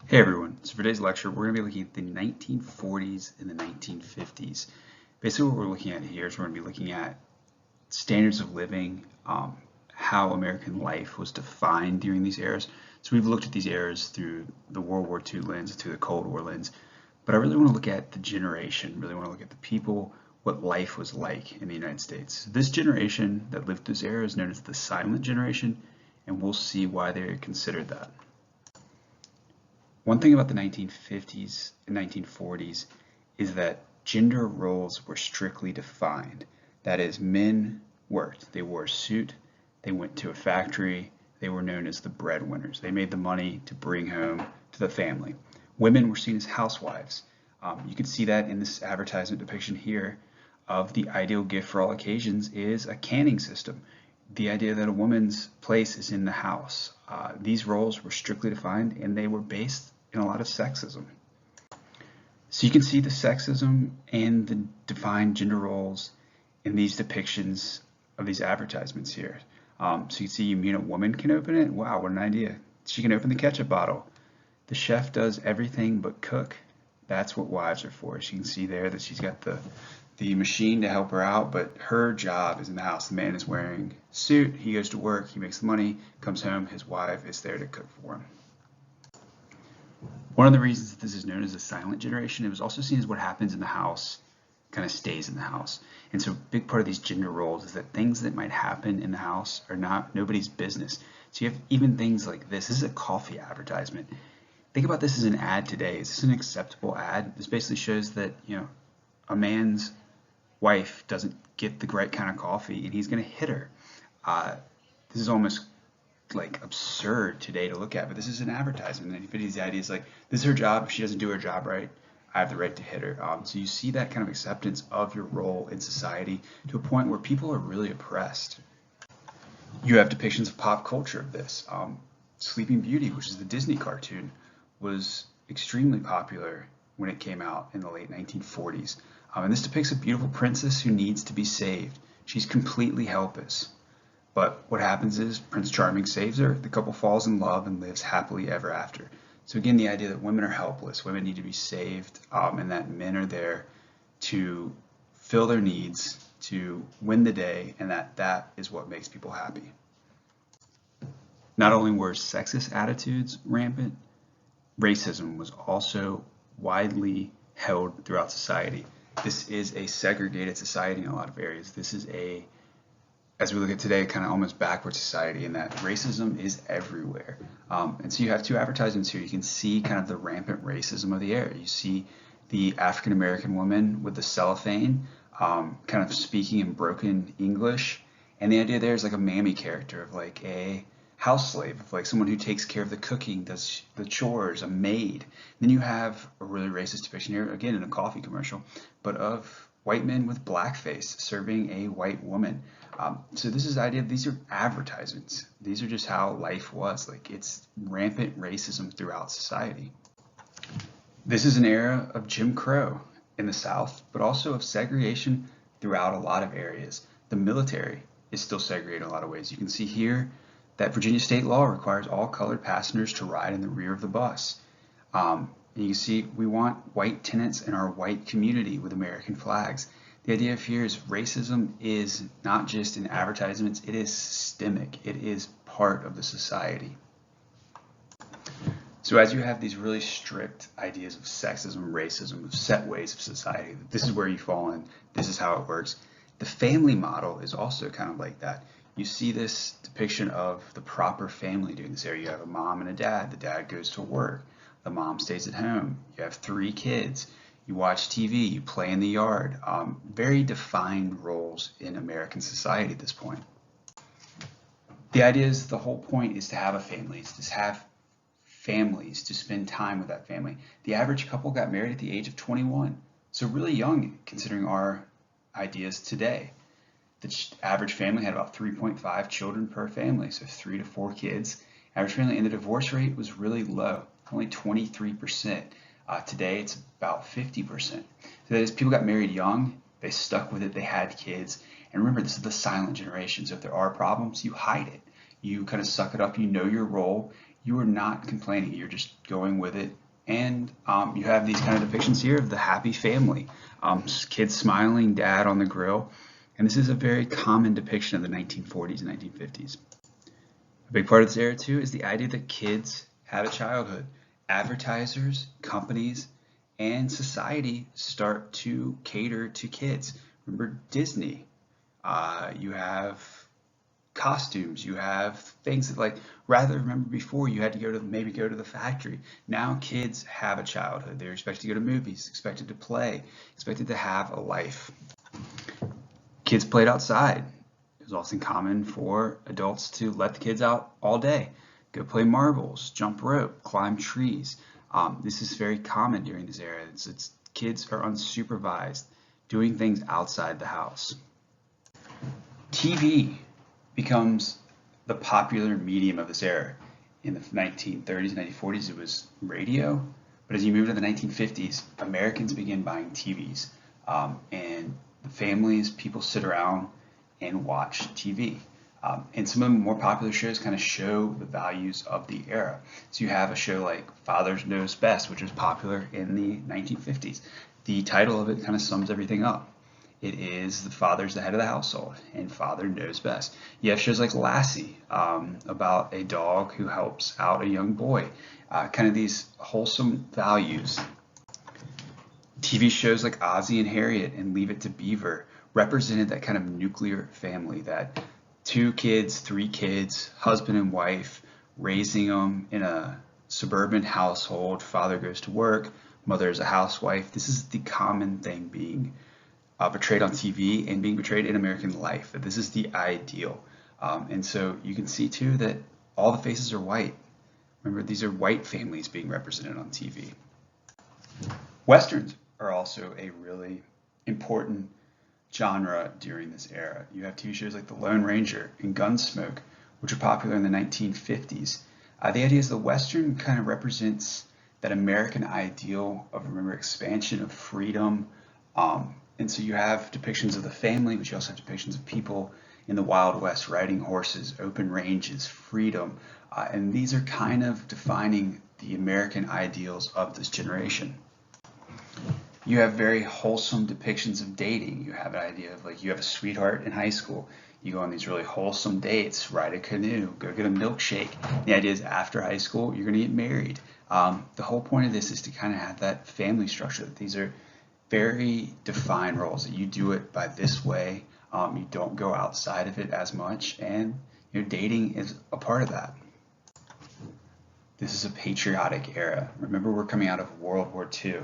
Hey everyone, so for today's lecture, we're going to be looking at the 1940s and the 1950s. Basically what we're looking at here is we're going to be looking at standards of living, how American life was defined during these eras. So we've looked at these eras through the World War II lens, through the Cold War lens, but I really want to look at the generation, really want to look at the people, what life was like in the United States. This generation that lived through this era is known as the silent generation, and we'll see why they're considered that. One thing about the 1950s and 1940s is that gender roles were strictly defined. That is, men worked. They wore a suit, they went to a factory, they were known as the breadwinners. They made the money to bring home to the family. Women were seen as housewives. You can see that in this advertisement depiction here of the ideal gift for all occasions is a canning system. The idea that a woman's place is in the house. These roles were strictly defined and they were based in a lot of sexism. So you can see the sexism and the defined gender roles in these depictions of these advertisements here. So you can see, you mean a woman can open it? Wow, what an idea. She can open the ketchup bottle. The chef does everything but cook. That's what wives are for. As you can see there that she's got the machine to help her out, but her job is in the house. The man is wearing a suit, he goes to work, he makes the money, comes home, his wife is there to cook for him. One of the reasons that this is known as a silent generation, it was also seen as what happens in the house kind of stays in the house. And so a big part of these gender roles is that things that might happen in the house are not nobody's business. So you have even things like this. This is a coffee advertisement. Think about this as an ad today. Is this an acceptable ad? This basically shows that, a man's wife doesn't get the right kind of coffee and he's going to hit her. This is almost like absurd today to look at, but this is an advertisement. And the idea is like, this is her job. If she doesn't do her job right, I have the right to hit her. So you see that kind of acceptance of your role in society to a point where people are really oppressed. You have depictions of pop culture of this. Sleeping Beauty, which is the Disney cartoon, was extremely popular when it came out in the late 1940s. And this depicts a beautiful princess who needs to be saved. She's completely helpless. But what happens is Prince Charming saves her, the couple falls in love and lives happily ever after. So again, the idea that women are helpless, women need to be saved, and that men are there to fill their needs, to win the day, and that is what makes people happy. Not only were sexist attitudes rampant, racism was also widely held throughout society. This is a segregated society in a lot of areas. This is as we look at today, kind of almost backward society in that racism is everywhere. And so you have two advertisements here. You can see kind of the rampant racism of the era. You see the African-American woman with the cellophane, kind of speaking in broken English. And the idea there is like a mammy character of like a house slave, of like someone who takes care of the cooking, does the chores, a maid. Then you have a really racist depiction here, again in a coffee commercial, but of white men with blackface serving a white woman. So this is the idea of these are advertisements. These are just how life was. Like, it's rampant racism throughout society. This is an era of Jim Crow in the South, but also of segregation throughout a lot of areas. The military is still segregated in a lot of ways. You can see here that Virginia state law requires all colored passengers to ride in the rear of the bus. And you can see we want white tenants in our white community with American flags. The idea of here is racism is not just in advertisements, it is systemic. It is part of the society. So as you have these really strict ideas of sexism, racism, of set ways of society, this is where you fall in, this is how it works. The family model is also kind of like that. You see this depiction of the proper family during this era. You have a mom and a dad. The dad goes to work. The mom stays at home. You have 3 kids. You watch TV, you play in the yard. Very defined roles in American society at this point. The idea is the whole point is to have a family, is to have families, to spend time with that family. The average couple got married at the age of 21, so really young considering our ideas today. The average family had about 3.5 children per family, so 3 to 4 kids. Average family, and the divorce rate was really low, only 23%. Today it's about 50%. So that is, people got married young, they stuck with it, they had kids. And remember, this is the silent generation. So if there are problems, you hide it. You kind of suck it up, you know your role, you are not complaining, you're just going with it. And you have these kind of depictions here of the happy family, kids smiling, dad on the grill. And this is a very common depiction of the 1940s and 1950s. A big part of this era too is the idea that kids have a childhood. Advertisers, companies, and society start to cater to kids. Remember Disney. You have costumes, you have things that, like, rather, remember before you had to maybe go to the factory. Now kids have a childhood. They're expected to go to movies, expected to play, expected to have a life. Kids played outside. It was often common for adults to let the kids out all day, go play marbles, jump rope, climb trees. This is very common during this era. Kids are unsupervised, doing things outside the house. TV becomes the popular medium of this era. In the 1930s and 1940s, it was radio. But as you move to the 1950s, Americans begin buying TVs. And the families, people sit around and watch TV. And some of the more popular shows kind of show the values of the era. So you have a show like Father Knows Best, which was popular in the 1950s. The title of it kind of sums everything up. It is the father's the head of the household, and father knows best. You have shows like Lassie, about a dog who helps out a young boy. Kind of these wholesome values. TV shows like Ozzie and Harriet and Leave It to Beaver represented that kind of nuclear family, that 2 kids, 3 kids, husband and wife, raising them in a suburban household. Father goes to work, mother is a housewife. This is the common thing being portrayed on TV and being portrayed in American life. That this is the ideal. And so you can see too that all the faces are white. Remember, these are white families being represented on TV. Westerns are also a really important genre during this era. You have TV shows like The Lone Ranger and Gunsmoke, which are popular in the 1950s. The idea is the Western kind of represents that American ideal of, remember, expansion of freedom. And so you have depictions of the family, but you also have depictions of people in the Wild West riding horses, open ranges, freedom. And these are kind of defining the American ideals of this generation. You have very wholesome depictions of dating. You have an idea of, like, you have a sweetheart in high school. You go on these really wholesome dates, ride a canoe, go get a milkshake. The idea is after high school, you're going to get married. The whole point of this is to kind of have that family structure. That these are very defined roles, that you do it by this way. You don't go outside of it as much, and dating is a part of that. This is a patriotic era. Remember, we're coming out of World War II.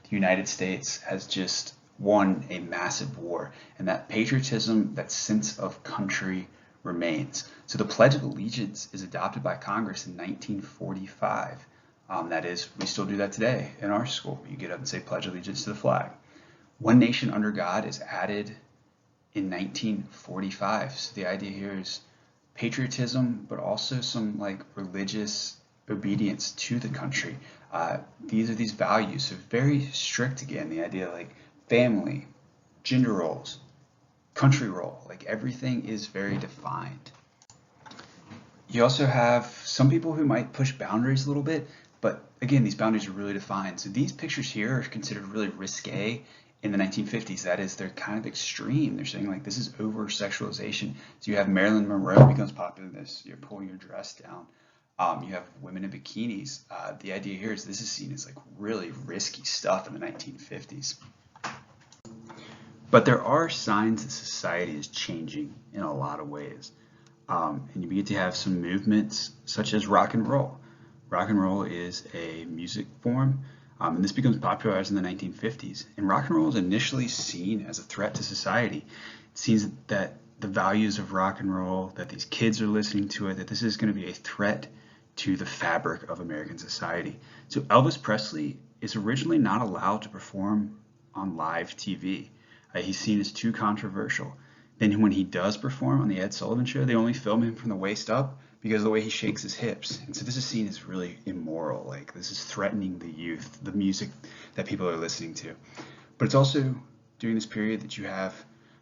The United States has just won a massive war, and that patriotism, that sense of country, remains. So the Pledge of Allegiance is adopted by Congress in 1945. That is, we still do that today in our school. You get up and say Pledge Allegiance to the flag. One Nation Under God is added in 1945. So the idea here is patriotism, but also some religious obedience to the country. These are these values, so very strict again. The idea family, gender roles, country role, everything is very defined. You also have some people who might push boundaries a little bit, but again, these boundaries are really defined. So these pictures here are considered really risque in the 1950s. That is, they're kind of extreme. They're saying this is over sexualization. So you have Marilyn Monroe becomes popular in this. You're pulling your dress down. You have women in bikinis. The idea here is this is seen as really risky stuff in the 1950s. But there are signs that society is changing in a lot of ways. And you begin to have some movements such as rock and roll. Rock and roll is a music form, and this becomes popularized in the 1950s. And rock and roll is initially seen as a threat to society. It seems that the values of rock and roll, that these kids are listening to it, that this is going to be a threat to the fabric of American society. So Elvis Presley is originally not allowed to perform on live TV. He's seen as too controversial. Then when he does perform on the Ed Sullivan Show, they only film him from the waist up because of the way he shakes his hips. And so this is seen as really immoral. This is threatening the youth, the music that people are listening to. But it's also during this period that you have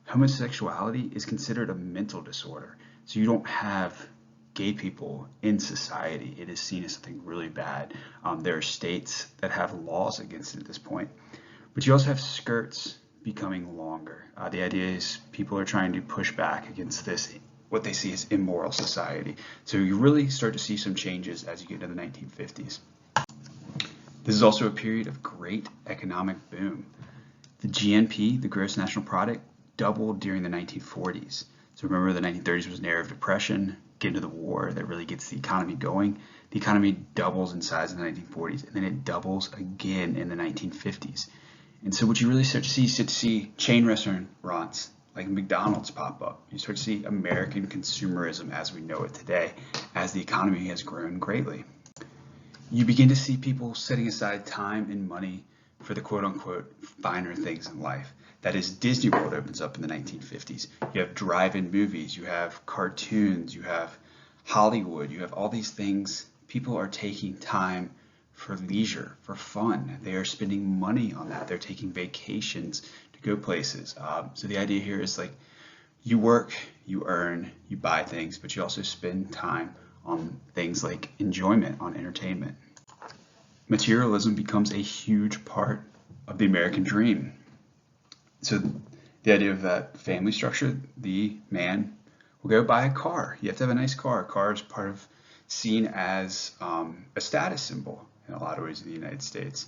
homosexuality is considered a mental disorder. So you don't have gay people in society, it is seen as something really bad. There are states that have laws against it at this point. But you also have skirts becoming longer. The idea is people are trying to push back against this, what they see as immoral society. So you really start to see some changes as you get into the 1950s. This is also a period of great economic boom. The GNP, the gross national product, doubled during the 1940s. So remember, the 1930s was an era of depression, get into the war that really gets the economy going. The economy doubles in size in the 1940s, and then it doubles again in the 1950s. And so what you really start to see chain restaurants like McDonald's pop up. You start to see American consumerism as we know it today, as the economy has grown greatly. You begin to see people setting aside time and money for the quote-unquote finer things in life. That is, Disney World opens up in the 1950s. You have drive-in movies, you have cartoons, you have Hollywood, you have all these things. People are taking time for leisure, for fun. They are spending money on that. They're taking vacations to go places. So the idea here is like, you work, you earn, you buy things, but you also spend time on things like enjoyment, on entertainment. Materialism becomes a huge part of the American dream. So the idea of that family structure, the man will go buy a car. You have to have a nice car. A car is part of seen as a status symbol in a lot of ways in the United States.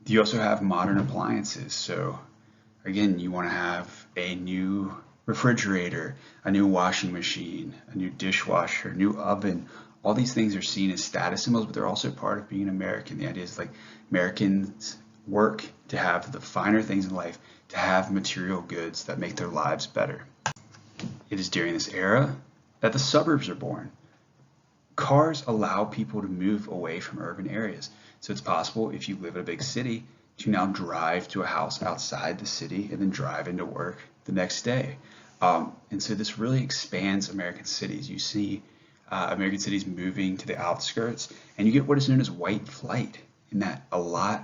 You also have modern appliances. So again, you want to have a new refrigerator, a new washing machine, a new dishwasher, a new oven. All these things are seen as status symbols, but they're also part of being an American. The idea is like Americans work to have the finer things in life, to have material goods that make their lives better. It is during this era that the suburbs are born. Cars allow people to move away from urban areas. So it's possible, if you live in a big city, to now drive to a house outside the city and then drive into work the next day. And so this really expands American cities. You see American cities moving to the outskirts, and you get what is known as white flight, in that a lot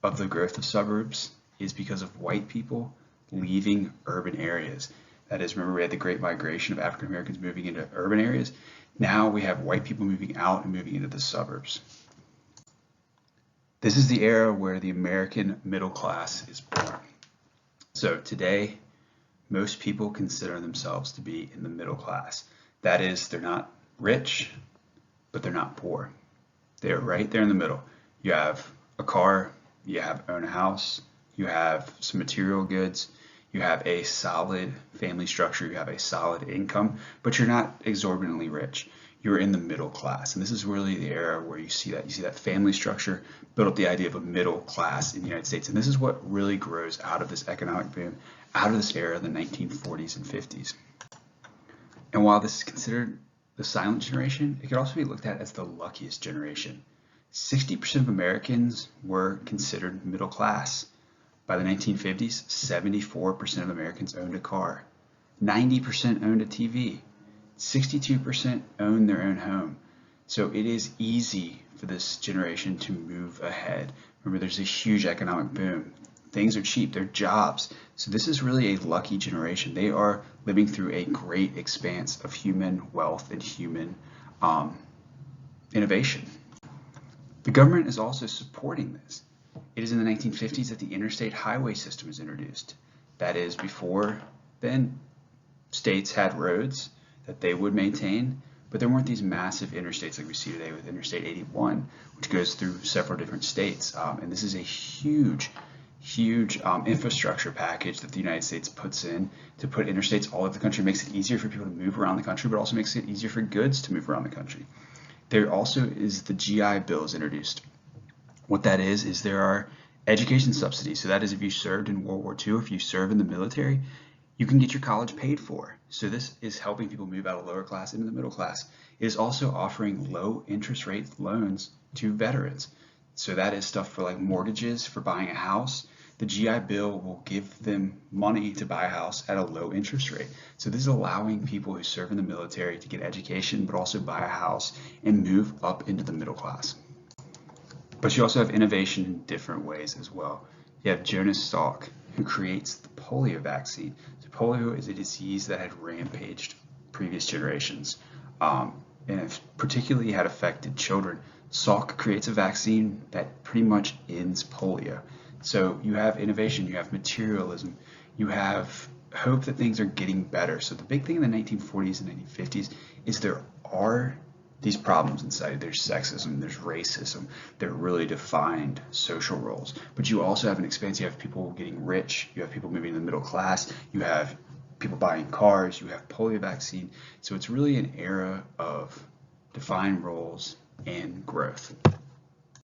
of the growth of suburbs is because of white people leaving urban areas. That is, remember we had the Great Migration of African Americans moving into urban areas. Now we have white people moving out and moving into the suburbs. This is the era where the American middle class is born. So today, most people consider themselves to be in the middle class. That is, they're not rich, but they're not poor. They're right there in the middle. You have a car, you own a house, you have some material goods, you have a solid family structure, you have a solid income, but you're not exorbitantly rich. You're in the middle class. And this is really the era where you see that. You see that family structure build up the idea of a middle class in the United States. And this is what really grows out of this economic boom, out of this era, the 1940s and 50s. And while this is considered the silent generation, it could also be looked at as the luckiest generation. 60% of Americans were considered middle class. By the 1950s, 74% of Americans owned a car, 90% owned a TV, 62% owned their own home. So it is easy for this generation to move ahead. Remember, there's a huge economic boom. Things are cheap, they're jobs. So this is really a lucky generation. They are living through a great expanse of human wealth and human innovation. The government is also supporting this. It is in the 1950s that the interstate highway system is introduced. That is, before then, states had roads that they would maintain, but there weren't these massive interstates like we see today with Interstate 81, which goes through several different states. And this is a huge infrastructure package that the United States puts in to put interstates all over the country. It makes it easier for people to move around the country, but also makes it easier for goods to move around the country. There also is the GI Bill is introduced. What that is there are education subsidies. So that is, if you served in World War II, if you serve in the military, you can get your college paid for. So this is helping people move out of lower class into the middle class. It is also offering low interest rate loans to veterans. So that is stuff for like mortgages, for buying a house. The GI Bill will give them money to buy a house at a low interest rate. So this is allowing people who serve in the military to get education, but also buy a house and move up into the middle class. But you also have innovation in different ways as well. You have Jonas Salk, who creates the polio vaccine. So polio is a disease that had rampaged previous generations. and it particularly had affected children. Salk creates a vaccine that pretty much ends polio. So you have innovation, you have materialism, you have hope that things are getting better. So the big thing in the 1940s and 1950s is there are these problems in society. There's sexism, there's racism, there are really defined social roles. But you also have an expanse. You have people getting rich, you have people moving in the middle class, you have people buying cars, you have polio vaccine. So it's really an era of defined roles and growth.